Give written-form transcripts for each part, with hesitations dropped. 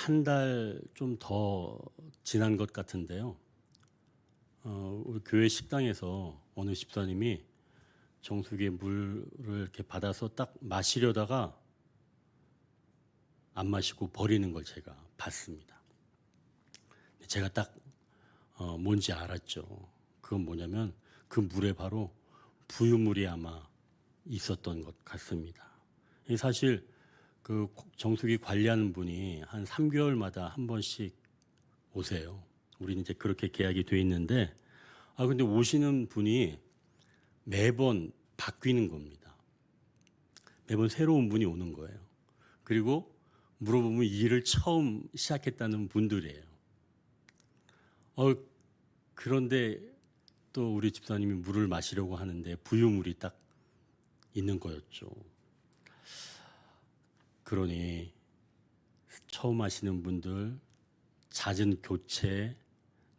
한 달 좀 더 지난 것 같은데요. 우리 교회 식당에서 어느 집사님이 정수기에 물을 이렇게 받아서 딱 마시려다가 안 마시고 버리는 걸 제가 봤습니다. 제가 딱 뭔지 알았죠. 그건 뭐냐면 그 물에 바로 부유물이 아마 있었던 것 같습니다. 사실 그 정수기 관리하는 분이 한 3개월마다 한 번씩 오세요. 우리는 이제 그렇게 계약이 돼 있는데, 근데 오시는 분이 매번 바뀌는 겁니다. 매번 새로운 분이 오는 거예요. 그리고 물어보면 이 일을 처음 시작했다는 분들이에요. 그런데 또 우리 집사님이 물을 마시려고 하는데 부유물이 딱 있는 거였죠. 그러니 처음 하시는 분들, 잦은 교체,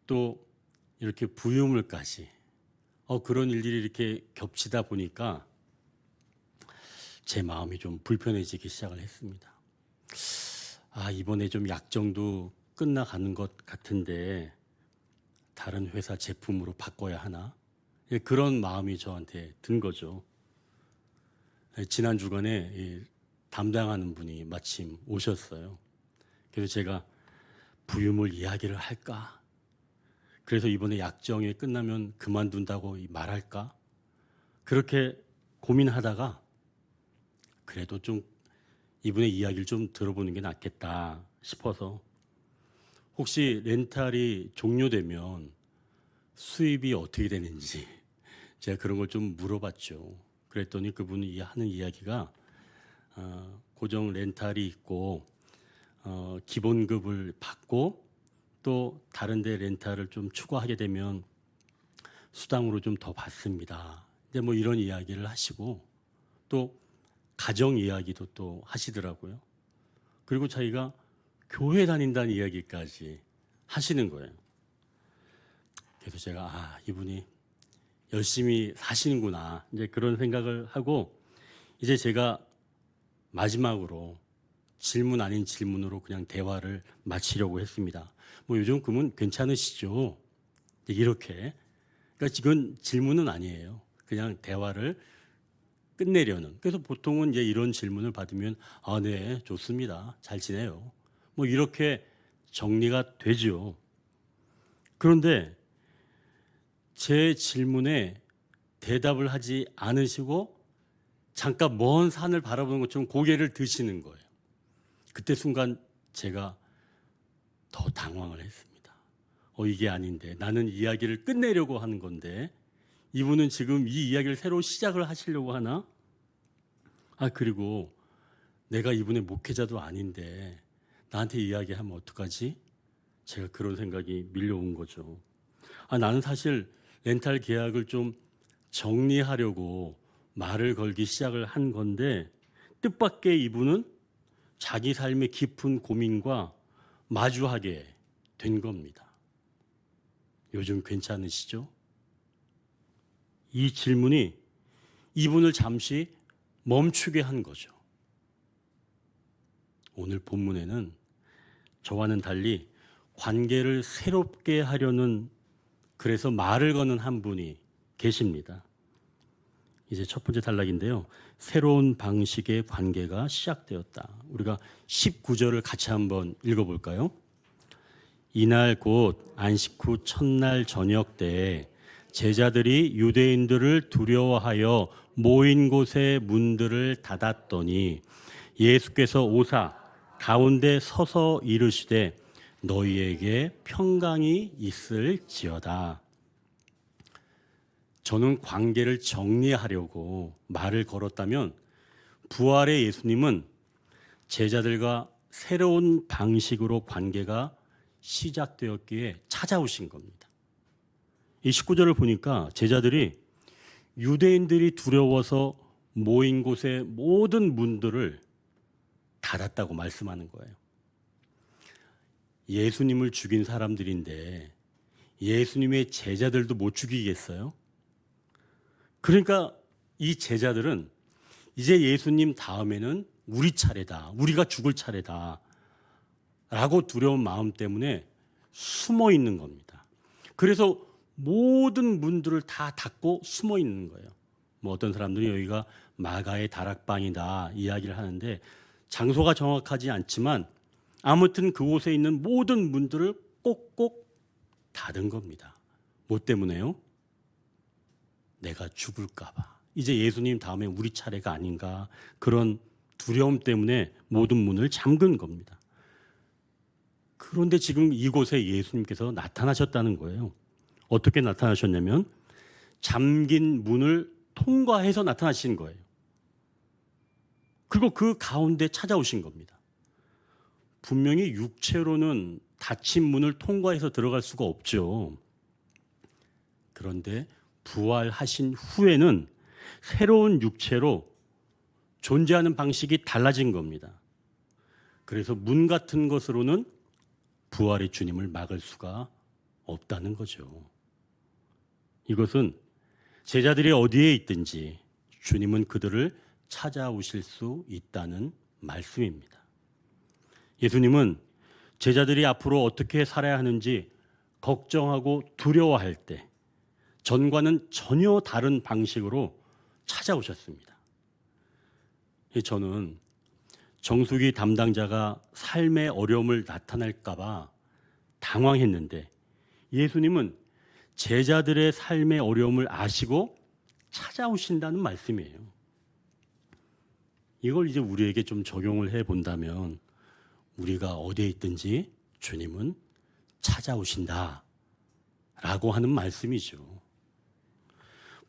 또 이렇게 부유물까지 그런 일들이 이렇게 겹치다 보니까 제 마음이 좀 불편해지기 시작을 했습니다. 이번에 좀 약정도 끝나가는 것 같은데 다른 회사 제품으로 바꿔야 하나? 그런 마음이 저한테 든 거죠. 지난 주간에 담당하는 분이 마침 오셨어요. 그래서 제가 부유물 이야기를 할까? 그래서 이번에 약정이 끝나면 그만둔다고 말할까? 그렇게 고민하다가 그래도 좀 이분의 이야기를 좀 들어보는 게 낫겠다 싶어서 혹시 렌탈이 종료되면 수입이 어떻게 되는지 제가 그런 걸 좀 물어봤죠. 그랬더니 그분이 하는 이야기가 고정 렌탈이 있고 기본급을 받고 또 다른 데 렌탈을 좀 추가하게 되면 수당으로 좀 더 받습니다. 이제 뭐 이런 이야기를 하시고 또 가정 이야기도 또 하시더라고요. 그리고 자기가 교회 다닌다는 이야기까지 하시는 거예요. 그래서 제가 이분이 열심히 사시는구나 이제 그런 생각을 하고 이제 제가 마지막으로 질문 아닌 질문으로 그냥 대화를 마치려고 했습니다. 뭐 요즘 금은 괜찮으시죠? 이렇게. 그러니까 이건 질문은 아니에요. 그냥 대화를 끝내려는. 그래서 보통은 이제 이런 질문을 받으면 네, 좋습니다. 잘 지내요. 뭐 이렇게 정리가 되죠. 그런데 제 질문에 대답을 하지 않으시고 잠깐 먼 산을 바라보는 것처럼 고개를 드시는 거예요. 그때 순간 제가 더 당황을 했습니다. 이게 아닌데 나는 이야기를 끝내려고 하는 건데 이분은 지금 이 이야기를 새로 시작을 하시려고 하나? 그리고 내가 이분의 목회자도 아닌데 나한테 이야기하면 어떡하지? 제가 그런 생각이 밀려온 거죠. 나는 사실 렌탈 계약을 좀 정리하려고 말을 걸기 시작을 한 건데 뜻밖의 이분은 자기 삶의 깊은 고민과 마주하게 된 겁니다. 요즘 괜찮으시죠? 이 질문이 이분을 잠시 멈추게 한 거죠. 오늘 본문에는 저와는 달리 관계를 새롭게 하려는 그래서 말을 거는 한 분이 계십니다. 이제 첫 번째 단락인데요. 새로운 방식의 관계가 시작되었다. 우리가 19절을 같이 한번 읽어볼까요? 이날 곧 안식 후 첫날 저녁 때에 제자들이 유대인들을 두려워하여 모인 곳의 문들을 닫았더니 예수께서 오사 가운데 서서 이르시되 너희에게 평강이 있을지어다. 저는 관계를 정리하려고 말을 걸었다면 부활의 예수님은 제자들과 새로운 방식으로 관계가 시작되었기에 찾아오신 겁니다. 이 19절을 보니까 제자들이 유대인들이 두려워서 모인 곳의 모든 문들을 닫았다고 말씀하는 거예요. 예수님을 죽인 사람들인데 예수님의 제자들도 못 죽이겠어요? 그러니까 이 제자들은 이제 예수님 다음에는 우리 차례다. 우리가 죽을 차례다. 라고 두려운 마음 때문에 숨어 있는 겁니다. 그래서 모든 문들을 다 닫고 숨어 있는 거예요. 뭐 어떤 사람들이 여기가 마가의 다락방이다 이야기를 하는데 장소가 정확하지 않지만 아무튼 그곳에 있는 모든 문들을 꼭꼭 닫은 겁니다. 뭐 때문에요? 내가 죽을까 봐. 이제 예수님 다음에 우리 차례가 아닌가 그런 두려움 때문에 모든 문을 잠근 겁니다. 그런데 지금 이곳에 예수님께서 나타나셨다는 거예요. 어떻게 나타나셨냐면 잠긴 문을 통과해서 나타나신 거예요. 그리고 그 가운데 찾아오신 겁니다. 분명히 육체로는 닫힌 문을 통과해서 들어갈 수가 없죠. 그런데 부활하신 후에는 새로운 육체로 존재하는 방식이 달라진 겁니다. 그래서 문 같은 것으로는 부활의 주님을 막을 수가 없다는 거죠. 이것은 제자들이 어디에 있든지 주님은 그들을 찾아오실 수 있다는 말씀입니다. 예수님은 제자들이 앞으로 어떻게 살아야 하는지 걱정하고 두려워할 때 전과는 전혀 다른 방식으로 찾아오셨습니다. 저는 정수기 담당자가 삶의 어려움을 나타낼까 봐 당황했는데 예수님은 제자들의 삶의 어려움을 아시고 찾아오신다는 말씀이에요. 이걸 이제 우리에게 좀 적용을 해 본다면 우리가 어디에 있든지 주님은 찾아오신다 라고 하는 말씀이죠.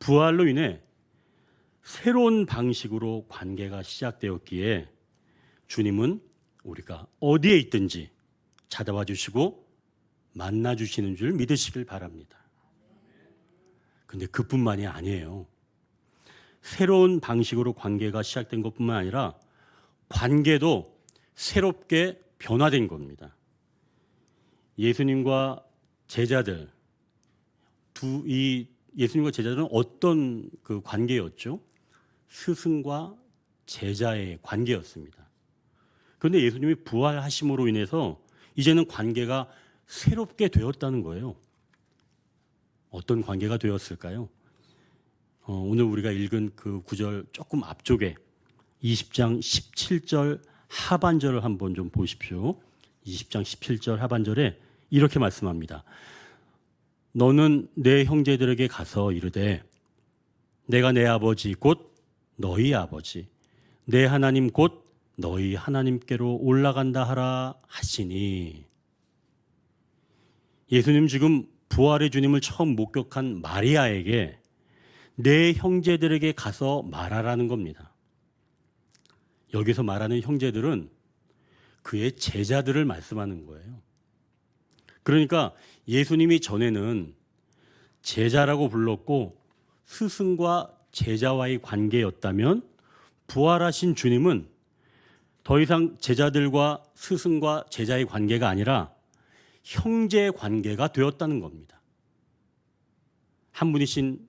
부활로 인해 새로운 방식으로 관계가 시작되었기에 주님은 우리가 어디에 있든지 찾아와 주시고 만나 주시는 줄 믿으시길 바랍니다. 근데 그뿐만이 아니에요. 새로운 방식으로 관계가 시작된 것뿐만 아니라 관계도 새롭게 변화된 겁니다. 예수님과 제자들 예수님과 제자들은 어떤 그 관계였죠? 스승과 제자의 관계였습니다. 그런데 예수님이 부활하심으로 인해서 이제는 관계가 새롭게 되었다는 거예요. 어떤 관계가 되었을까요? 오늘 우리가 읽은 그 구절 조금 앞쪽에 20장 17절 하반절을 한번 좀 보십시오. 20장 17절 하반절에 이렇게 말씀합니다. 너는 내 형제들에게 가서 이르되 내가 내 아버지 곧 너희 아버지 내 하나님 곧 너희 하나님께로 올라간다 하라 하시니. 예수님 지금 부활의 주님을 처음 목격한 마리아에게 내 형제들에게 가서 말하라는 겁니다. 여기서 말하는 형제들은 그의 제자들을 말씀하는 거예요. 그러니까 예수님이 전에는 제자라고 불렀고 스승과 제자와의 관계였다면 부활하신 주님은 더 이상 제자들과 스승과 제자의 관계가 아니라 형제 관계가 되었다는 겁니다. 한 분이신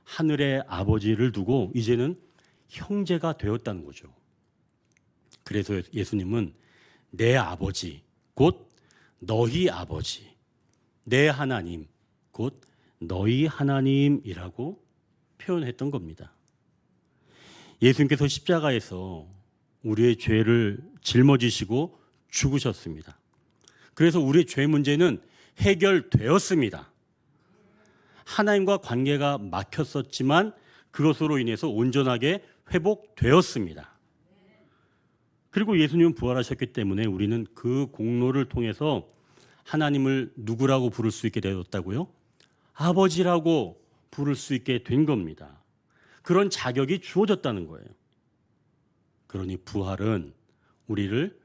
하늘의 아버지를 두고 이제는 형제가 되었다는 거죠. 그래서 예수님은 내 아버지 곧 너희 아버지 내 하나님 곧 너희 하나님이라고 표현했던 겁니다. 예수님께서 십자가에서 우리의 죄를 짊어지시고 죽으셨습니다. 그래서 우리의 죄 문제는 해결되었습니다. 하나님과 관계가 막혔었지만 그것으로 인해서 온전하게 회복되었습니다. 그리고 예수님은 부활하셨기 때문에 우리는 그 공로를 통해서 하나님을 누구라고 부를 수 있게 되었다고요? 아버지라고 부를 수 있게 된 겁니다. 그런 자격이 주어졌다는 거예요. 그러니 부활은 우리를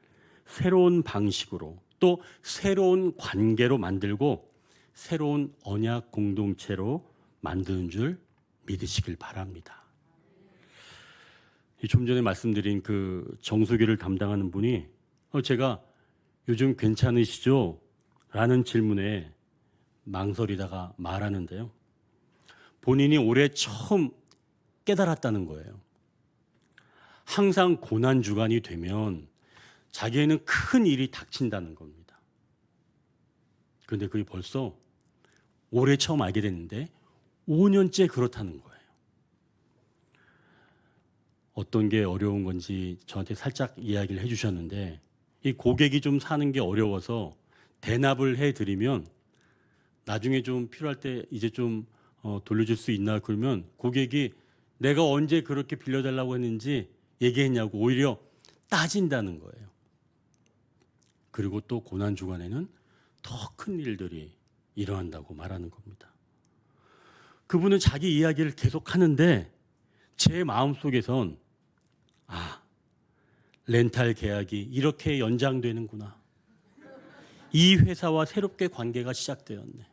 새로운 방식으로 또 새로운 관계로 만들고 새로운 언약 공동체로 만드는 줄 믿으시길 바랍니다. 좀 전에 말씀드린 그 정수기를 담당하는 분이 제가 요즘 괜찮으시죠? 라는 질문에 망설이다가 말하는데요. 본인이 올해 처음 깨달았다는 거예요. 항상 고난주간이 되면 자기에는 큰 일이 닥친다는 겁니다. 그런데 그게 벌써 올해 처음 알게 됐는데 5년째 그렇다는 거예요. 어떤 게 어려운 건지 저한테 살짝 이야기를 해주셨는데, 이 고객이 좀 사는 게 어려워서 대납을 해드리면 나중에 좀 필요할 때 이제 좀 돌려줄 수 있나 그러면 고객이 내가 언제 그렇게 빌려달라고 했는지 얘기했냐고 오히려 따진다는 거예요. 그리고 또 고난 주간에는 더 큰 일들이 일어난다고 말하는 겁니다. 그분은 자기 이야기를 계속 하는데 제 마음속에선 렌탈 계약이 이렇게 연장되는구나. 이 회사와 새롭게 관계가 시작되었네.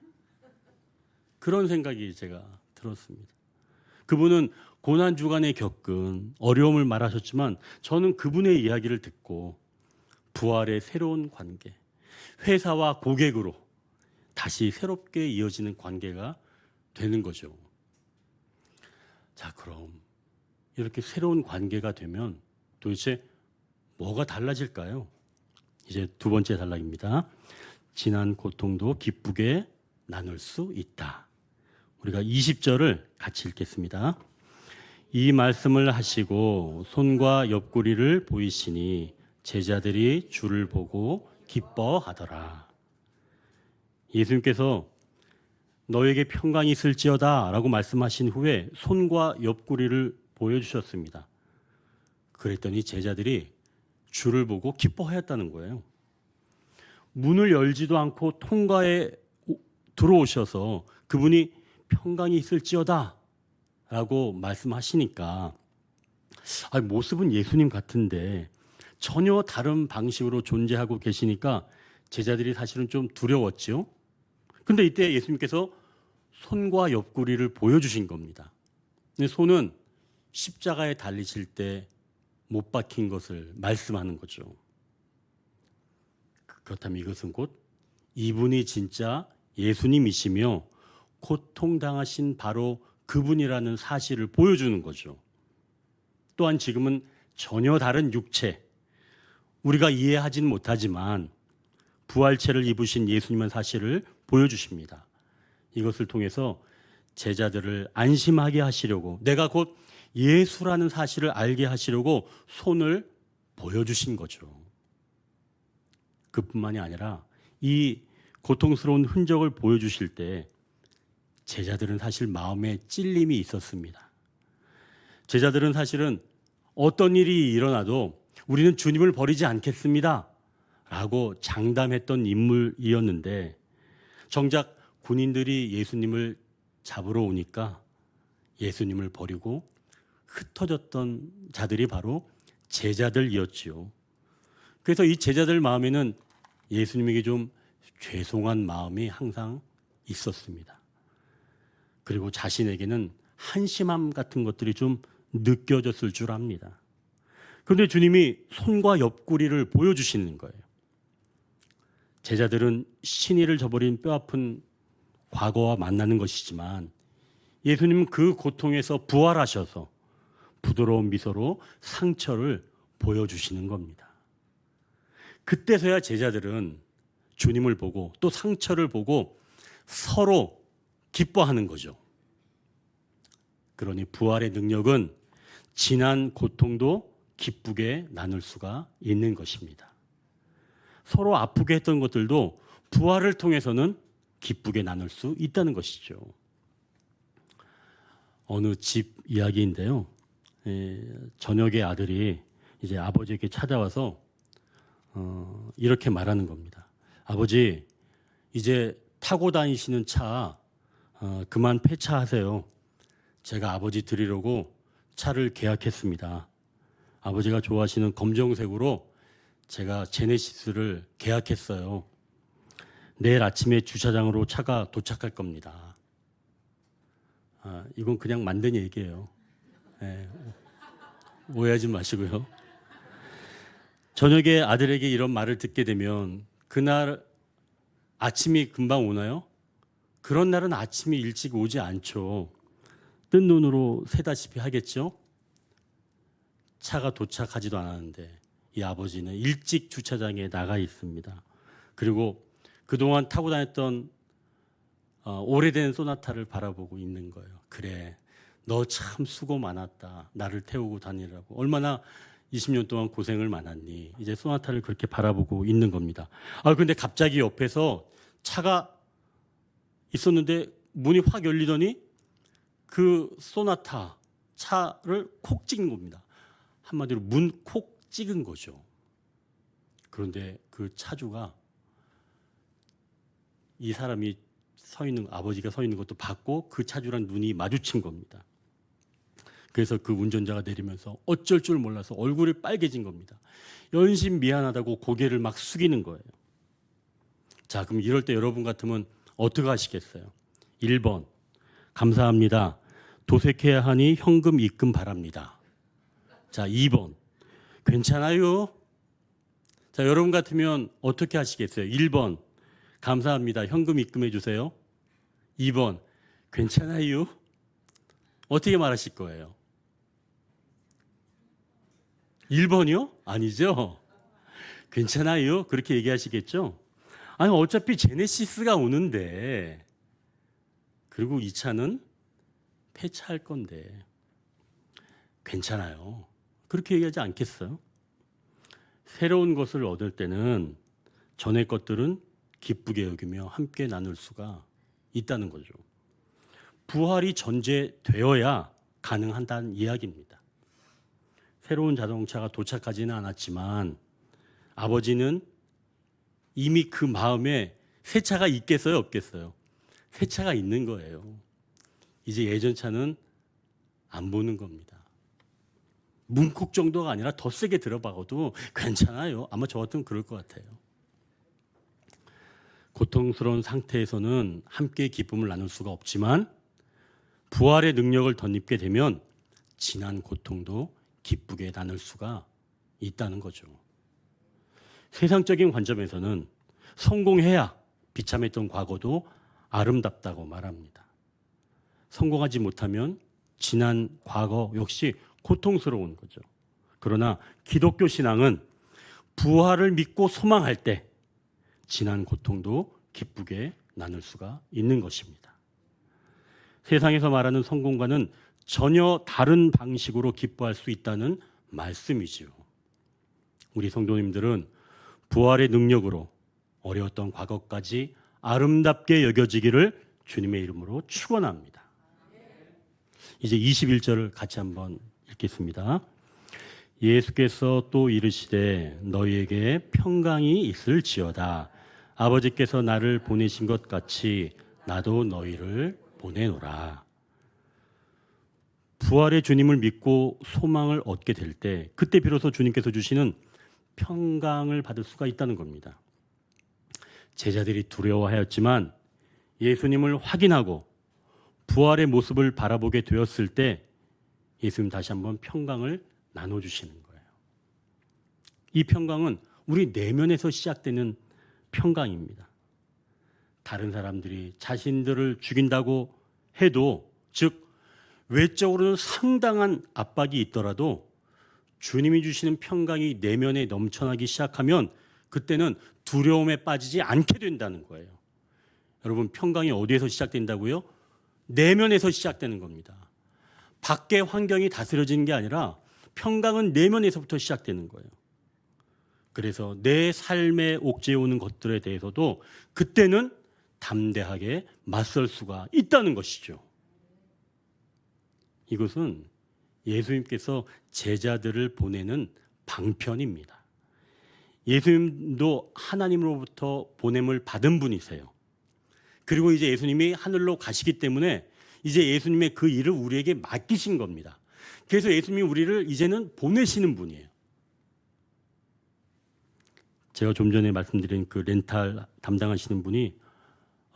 그런 생각이 제가 들었습니다. 그분은 고난 주간에 겪은 어려움을 말하셨지만 저는 그분의 이야기를 듣고 부활의 새로운 관계, 회사와 고객으로 다시 새롭게 이어지는 관계가 되는 거죠. 자, 그럼 이렇게 새로운 관계가 되면 도대체 뭐가 달라질까요? 이제 두 번째 단락입니다. 지난 고통도 기쁘게 나눌 수 있다. 우리가 20절을 같이 읽겠습니다. 이 말씀을 하시고 손과 옆구리를 보이시니 제자들이 주를 보고 기뻐하더라. 예수님께서 너에게 평강이 있을지어다 라고 말씀하신 후에 손과 옆구리를 보여주셨습니다. 그랬더니 제자들이 주를 보고 기뻐하였다는 거예요. 문을 열지도 않고 통과에 들어오셔서 그분이 평강이 있을지어다 라고 말씀하시니까 모습은 예수님 같은데 전혀 다른 방식으로 존재하고 계시니까 제자들이 사실은 좀 두려웠죠. 근데 이때 예수님께서 손과 옆구리를 보여주신 겁니다. 근데 손은 십자가에 달리실 때 못 박힌 것을 말씀하는 거죠. 그렇다면 이것은 곧 이분이 진짜 예수님이시며 고통당하신 바로 그분이라는 사실을 보여주는 거죠. 또한 지금은 전혀 다른 육체, 우리가 이해하지는 못하지만 부활체를 입으신 예수님의 사실을 보여주십니다. 이것을 통해서 제자들을 안심하게 하시려고, 내가 곧 예수라는 사실을 알게 하시려고 손을 보여주신 거죠. 그뿐만이 아니라 이 고통스러운 흔적을 보여주실 때 제자들은 사실 마음에 찔림이 있었습니다. 제자들은 사실은 어떤 일이 일어나도 우리는 주님을 버리지 않겠습니다 라고 장담했던 인물이었는데, 정작 군인들이 예수님을 잡으러 오니까 예수님을 버리고 흩어졌던 자들이 바로 제자들이었지요. 그래서 이 제자들 마음에는 예수님에게 좀 죄송한 마음이 항상 있었습니다. 그리고 자신에게는 한심함 같은 것들이 좀 느껴졌을 줄 압니다. 그런데 주님이 손과 옆구리를 보여주시는 거예요. 제자들은 신의를 저버린 뼈아픈 과거와 만나는 것이지만 예수님은 그 고통에서 부활하셔서 부드러운 미소로 상처를 보여주시는 겁니다. 그때서야 제자들은 주님을 보고 또 상처를 보고 서로 기뻐하는 거죠. 그러니 부활의 능력은 지난 고통도 기쁘게 나눌 수가 있는 것입니다. 서로 아프게 했던 것들도 부활을 통해서는 기쁘게 나눌 수 있다는 것이죠. 어느 집 이야기인데요. 저녁에 아들이 이제 아버지에게 찾아와서 이렇게 말하는 겁니다. 아버지, 이제 타고 다니시는 차 그만 폐차하세요. 제가 아버지 드리려고 차를 계약했습니다. 아버지가 좋아하시는 검정색으로 제가 제네시스를 계약했어요. 내일 아침에 주차장으로 차가 도착할 겁니다. 이건 그냥 만든 얘기예요. 오해하지 마시고요. 저녁에 아들에게 이런 말을 듣게 되면 그날 아침이 금방 오나요? 그런 날은 아침이 일찍 오지 않죠. 뜬 눈으로 새다시피 하겠죠. 차가 도착하지도 않았는데 이 아버지는 일찍 주차장에 나가 있습니다. 그리고 그동안 타고 다녔던 오래된 소나타를 바라보고 있는 거예요. 그래, 너 참 수고 많았다. 나를 태우고 다니라고. 얼마나 20년 동안 고생을 많았니. 이제 소나타를 그렇게 바라보고 있는 겁니다. 근데 갑자기 옆에서 차가 있었는데 문이 확 열리더니 그 소나타 차를 콕 찍은 겁니다. 한마디로 문 콕 찍은 거죠. 그런데 그 차주가 이 사람이 아버지가 서 있는 것도 봤고 그 차주랑 눈이 마주친 겁니다. 그래서 그 운전자가 내리면서 어쩔 줄 몰라서 얼굴이 빨개진 겁니다. 연신 미안하다고 고개를 막 숙이는 거예요. 자, 그럼 이럴 때 여러분 같으면 어떻게 하시겠어요? 1번, 감사합니다. 도색해야 하니 현금 입금 바랍니다. 자, 2번, 괜찮아요? 자, 여러분 같으면 어떻게 하시겠어요? 1번, 감사합니다. 현금 입금해 주세요. 2번, 괜찮아요? 어떻게 말하실 거예요? 1번이요? 아니죠? 괜찮아요? 그렇게 얘기하시겠죠? 아니, 어차피 제네시스가 오는데, 그리고 이 차는 폐차할 건데, 괜찮아요. 그렇게 얘기하지 않겠어요? 새로운 것을 얻을 때는 전의 것들은 기쁘게 여기며 함께 나눌 수가 있다는 거죠. 부활이 전제되어야 가능한다는 이야기입니다. 새로운 자동차가 도착하지는 않았지만 아버지는 이미 그 마음에 새 차가 있겠어요, 없겠어요? 새 차가 있는 거예요. 이제 예전 차는 안 보는 겁니다. 문콕 정도가 아니라 더 세게 들어박아도 괜찮아요. 아마 저 같으면 그럴 것 같아요. 고통스러운 상태에서는 함께 기쁨을 나눌 수가 없지만 부활의 능력을 덧입게 되면 지난 고통도 기쁘게 나눌 수가 있다는 거죠. 세상적인 관점에서는 성공해야 비참했던 과거도 아름답다고 말합니다. 성공하지 못하면 지난 과거 역시 고통스러운 거죠. 그러나 기독교 신앙은 부활을 믿고 소망할 때 지난 고통도 기쁘게 나눌 수가 있는 것입니다. 세상에서 말하는 성공과는 전혀 다른 방식으로 기뻐할 수 있다는 말씀이지요. 우리 성도님들은 부활의 능력으로 어려웠던 과거까지 아름답게 여겨지기를 주님의 이름으로 축원합니다. 이제 21절을 같이 한번 읽겠습니다. 예수께서 또 이르시되 너희에게 평강이 있을지어다. 아버지께서 나를 보내신 것 같이 나도 너희를 보내노라. 부활의 주님을 믿고 소망을 얻게 될 때 그때 비로소 주님께서 주시는 평강을 받을 수가 있다는 겁니다. 제자들이 두려워하였지만 예수님을 확인하고 부활의 모습을 바라보게 되었을 때 예수님 다시 한번 평강을 나눠주시는 거예요. 이 평강은 우리 내면에서 시작되는 평강입니다. 다른 사람들이 자신들을 죽인다고 해도, 즉 외적으로는 상당한 압박이 있더라도 주님이 주시는 평강이 내면에 넘쳐나기 시작하면 그때는 두려움에 빠지지 않게 된다는 거예요. 여러분, 평강이 어디에서 시작된다고요? 내면에서 시작되는 겁니다. 밖의 환경이 다스려지는 게 아니라 평강은 내면에서부터 시작되는 거예요. 그래서 내 삶에 옥죄어 오는 것들에 대해서도 그때는 담대하게 맞설 수가 있다는 것이죠. 이것은 예수님께서 제자들을 보내는 방편입니다. 예수님도 하나님으로부터 보냄을 받은 분이세요. 그리고 이제 예수님이 하늘로 가시기 때문에 이제 예수님의 그 일을 우리에게 맡기신 겁니다. 그래서 예수님이 우리를 이제는 보내시는 분이에요. 제가 좀 전에 말씀드린 그 렌탈 담당하시는 분이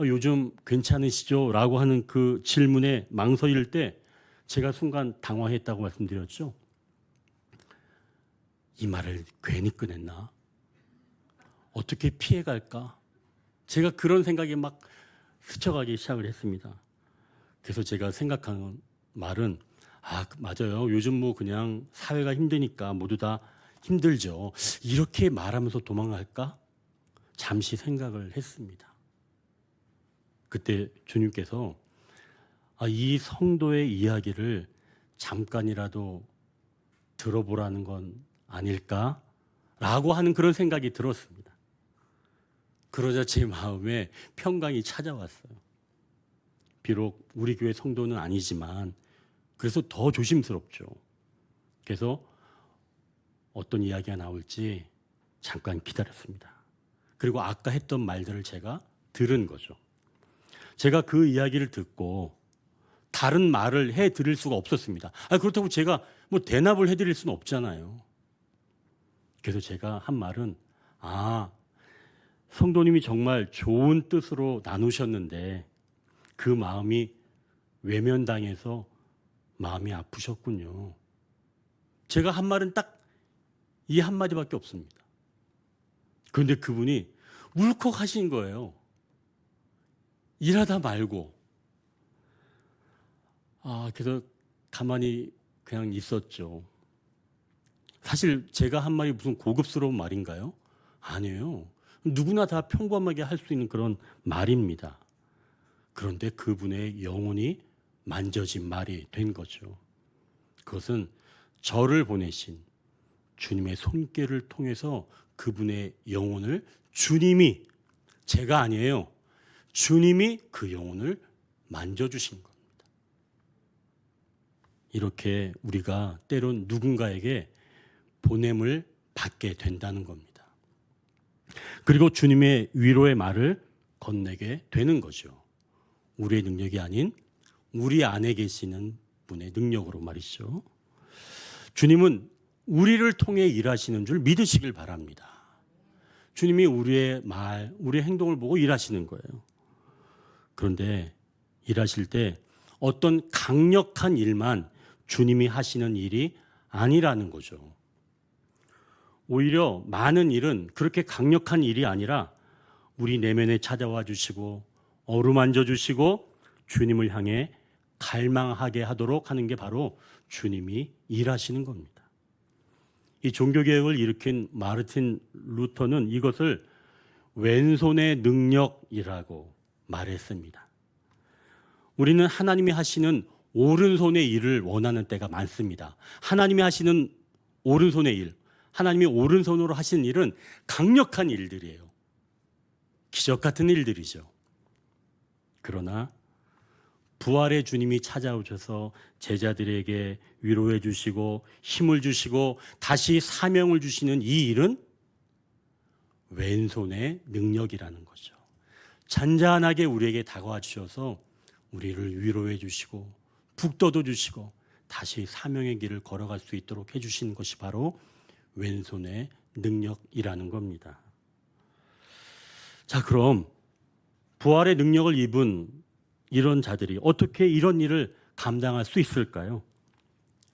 요즘 괜찮으시죠? 라고 하는 그 질문에 망설일 때 제가 순간 당황했다고 말씀드렸죠. 이 말을 괜히 꺼냈나? 어떻게 피해갈까? 제가 그런 생각에 막 스쳐가기 시작을 했습니다. 그래서 제가 생각하는 말은 맞아요. 요즘 뭐 그냥 사회가 힘드니까 모두 다 힘들죠. 이렇게 말하면서 도망갈까? 잠시 생각을 했습니다. 그때 주님께서 이 성도의 이야기를 잠깐이라도 들어보라는 건 아닐까라고 하는 그런 생각이 들었습니다. 그러자 제 마음에 평강이 찾아왔어요. 비록 우리 교회 성도는 아니지만 그래서 더 조심스럽죠. 그래서 어떤 이야기가 나올지 잠깐 기다렸습니다. 그리고 아까 했던 말들을 제가 들은 거죠. 제가 그 이야기를 듣고 다른 말을 해드릴 수가 없었습니다. 그렇다고 제가 뭐 대답을 해드릴 수는 없잖아요. 그래서 제가 한 말은 성도님이 정말 좋은 뜻으로 나누셨는데 그 마음이 외면당해서 마음이 아프셨군요. 제가 한 말은 딱 이 한마디밖에 없습니다. 그런데 그분이 울컥하신 거예요. 일하다 말고. 그래서 가만히 그냥 있었죠. 사실 제가 한 말이 무슨 고급스러운 말인가요? 아니에요. 누구나 다 평범하게 할 수 있는 그런 말입니다. 그런데 그분의 영혼이 만져진 말이 된 거죠. 그것은 저를 보내신 주님의 손길을 통해서 그분의 영혼을 주님이, 제가 아니에요, 주님이 그 영혼을 만져주신 겁니다. 이렇게 우리가 때론 누군가에게 보냄을 받게 된다는 겁니다. 그리고 주님의 위로의 말을 건네게 되는 거죠. 우리의 능력이 아닌 우리 안에 계시는 분의 능력으로 말이죠. 주님은 우리를 통해 일하시는 줄 믿으시길 바랍니다. 주님이 우리의 말, 우리의 행동을 보고 일하시는 거예요. 그런데 일하실 때 어떤 강력한 일만 주님이 하시는 일이 아니라는 거죠. 오히려 많은 일은 그렇게 강력한 일이 아니라 우리 내면에 찾아와 주시고 어루만져 주시고 주님을 향해 갈망하게 하도록 하는 게 바로 주님이 일하시는 겁니다. 이 종교개혁을 일으킨 마르틴 루터는 이것을 왼손의 능력이라고 말했습니다. 우리는 하나님이 하시는 오른손의 일을 원하는 때가 많습니다. 하나님이 하시는 오른손의 일, 하나님이 오른손으로 하시는 일은 강력한 일들이에요. 기적 같은 일들이죠. 그러나 부활의 주님이 찾아오셔서 제자들에게 위로해 주시고 힘을 주시고 다시 사명을 주시는 이 일은 왼손의 능력이라는 거죠. 잔잔하게 우리에게 다가와 주셔서 우리를 위로해 주시고 북돋워 주시고 다시 사명의 길을 걸어갈 수 있도록 해주시는 것이 바로 왼손의 능력이라는 겁니다. 자, 그럼 부활의 능력을 입은 이런 자들이 어떻게 이런 일을 감당할 수 있을까요?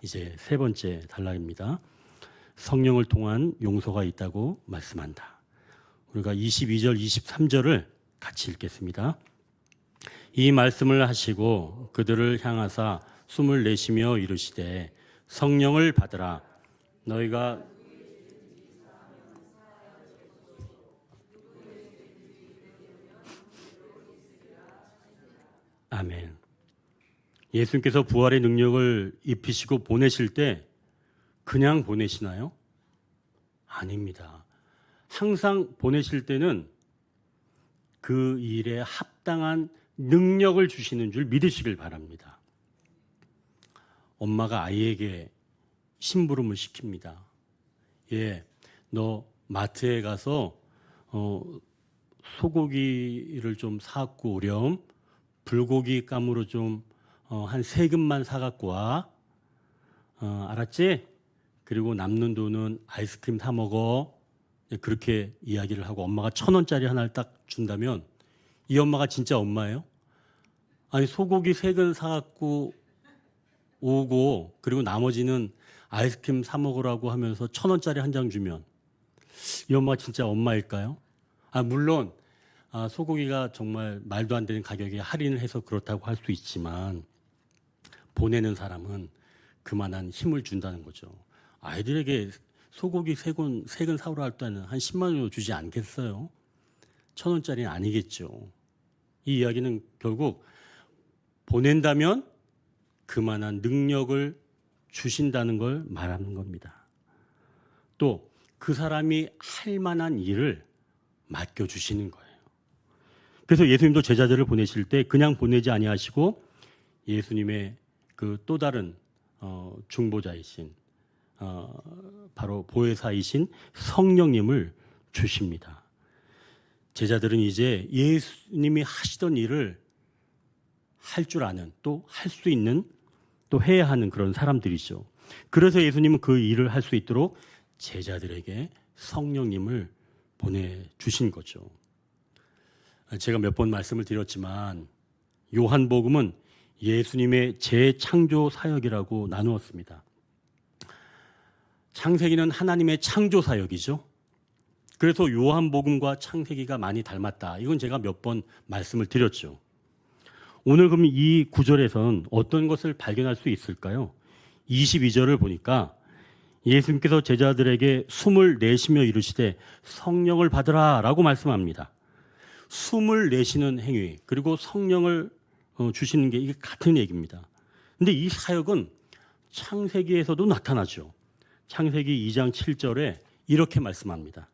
이제 세 번째 단락입니다. 성령을 통한 용서가 있다고 말씀한다. 우리가 22절, 23절을 같이 읽겠습니다. 이 말씀을 하시고 그들을 향하사 숨을 내쉬며 이르시되 성령을 받으라. 너희가 아멘. 예수님께서 부활의 능력을 입히시고 보내실 때 그냥 보내시나요? 아닙니다. 항상 보내실 때는 그 일에 합당한 능력을 주시는 줄 믿으시길 바랍니다. 엄마가 아이에게 심부름을 시킵니다. 너 마트에 가서 소고기를 좀 사갖고 오렴. 불고기 감으로 좀 한 3근만 사갖고 와. 알았지? 그리고 남는 돈은 아이스크림 사 먹어. 그렇게 이야기를 하고 엄마가 1,000원짜리 하나를 딱 준다면 이 엄마가 진짜 엄마예요? 아니, 소고기 3근 사갖고 오고 그리고 나머지는 아이스크림 사 먹으라고 하면서 1,000원짜리 한 장 주면 이 엄마가 진짜 엄마일까요? 물론 소고기가 정말 말도 안 되는 가격에 할인을 해서 그렇다고 할 수 있지만 보내는 사람은 그만한 힘을 준다는 거죠. 아이들에게 소고기 3근 사오라 할 때는 한 10만 원 주지 않겠어요? 1,000원짜리는 아니겠죠. 이 이야기는 결국 보낸다면 그만한 능력을 주신다는 걸 말하는 겁니다. 또 그 사람이 할 만한 일을 맡겨주시는 거예요. 그래서 예수님도 제자들을 보내실 때 그냥 보내지 아니하시고 예수님의 그 또 다른 중보자이신 바로 보혜사이신 성령님을 주십니다. 제자들은 이제 예수님이 하시던 일을 할 줄 아는, 또 할 수 있는, 또 해야 하는 그런 사람들이죠. 그래서 예수님은 그 일을 할 수 있도록 제자들에게 성령님을 보내주신 거죠. 제가 몇 번 말씀을 드렸지만 요한복음은 예수님의 재창조 사역이라고 나누었습니다. 창세기는 하나님의 창조 사역이죠. 그래서 요한복음과 창세기가 많이 닮았다. 이건 제가 몇 번 말씀을 드렸죠. 오늘 그럼 이 구절에서는 어떤 것을 발견할 수 있을까요? 22절을 보니까 예수님께서 제자들에게 숨을 내쉬며 이르시되 성령을 받으라 라고 말씀합니다. 숨을 내쉬는 행위 그리고 성령을 주시는 게 이게 같은 얘기입니다. 근데 이 사역은 창세기에서도 나타나죠. 창세기 2장 7절에 이렇게 말씀합니다.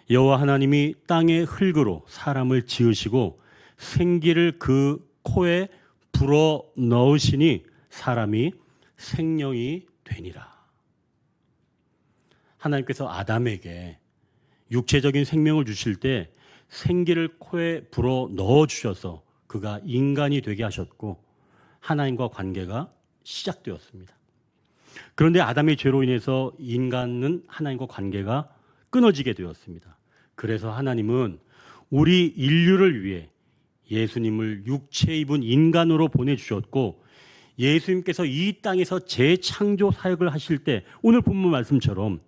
여호와 하나님이 땅의 흙으로 사람을 지으시고 생기를 그 코에 불어 넣으시니 사람이 생명이 되니라. 하나님께서 아담에게 육체적인 생명을 주실 때 생기를 코에 불어 넣어 주셔서 그가 인간이 되게 하셨고 하나님과 관계가 시작되었습니다. 그런데 아담의 죄로 인해서 인간은 하나님과 관계가 끊어지게 되었습니다. 그래서 하나님은 우리 인류를 위해 예수님을 육체 입은 인간으로 보내주셨고 예수님께서 이 땅에서 재창조 사역을 하실 때 오늘 본문 말씀처럼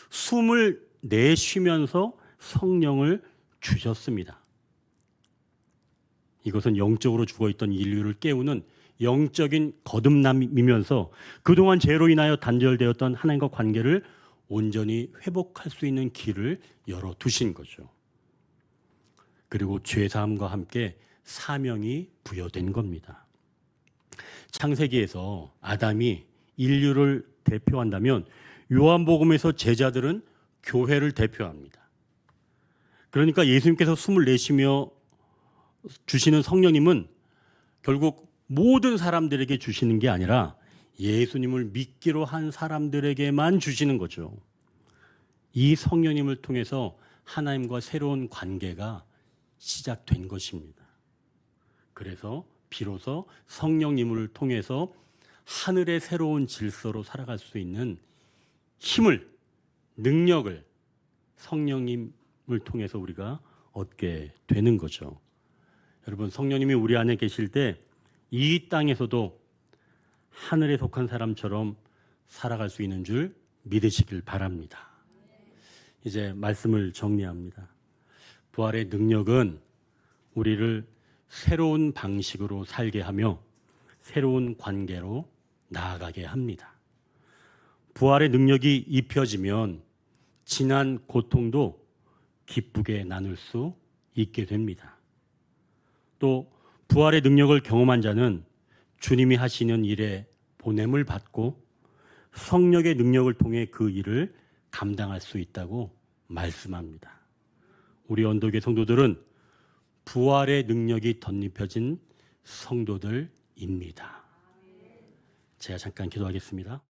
숨을 내쉬면서 성령을 주셨습니다. 이것은 영적으로 죽어있던 인류를 깨우는 영적인 거듭남이면서 그동안 죄로 인하여 단절되었던 하나님과 관계를 온전히 회복할 수 있는 길을 열어두신 거죠. 그리고 죄사함과 함께 사명이 부여된 겁니다. 창세기에서 아담이 인류를 대표한다면 요한복음에서 제자들은 교회를 대표합니다. 그러니까 예수님께서 숨을 내쉬며 주시는 성령님은 결국 모든 사람들에게 주시는 게 아니라 예수님을 믿기로 한 사람들에게만 주시는 거죠. 이 성령님을 통해서 하나님과 새로운 관계가 시작된 것입니다. 그래서 비로소 성령님을 통해서 하늘의 새로운 질서로 살아갈 수 있는 힘을, 능력을 성령님을 통해서 우리가 얻게 되는 거죠. 여러분, 성령님이 우리 안에 계실 때 이 땅에서도 하늘에 속한 사람처럼 살아갈 수 있는 줄 믿으시길 바랍니다. 이제 말씀을 정리합니다. 부활의 능력은 우리를 새로운 방식으로 살게 하며 새로운 관계로 나아가게 합니다. 부활의 능력이 입혀지면 지난 고통도 기쁘게 나눌 수 있게 됩니다. 또 부활의 능력을 경험한 자는 주님이 하시는 일에 보냄을 받고 성령의 능력을 통해 그 일을 감당할 수 있다고 말씀합니다. 우리 언덕의 성도들은 부활의 능력이 덧입혀진 성도들입니다. 제가 잠깐 기도하겠습니다.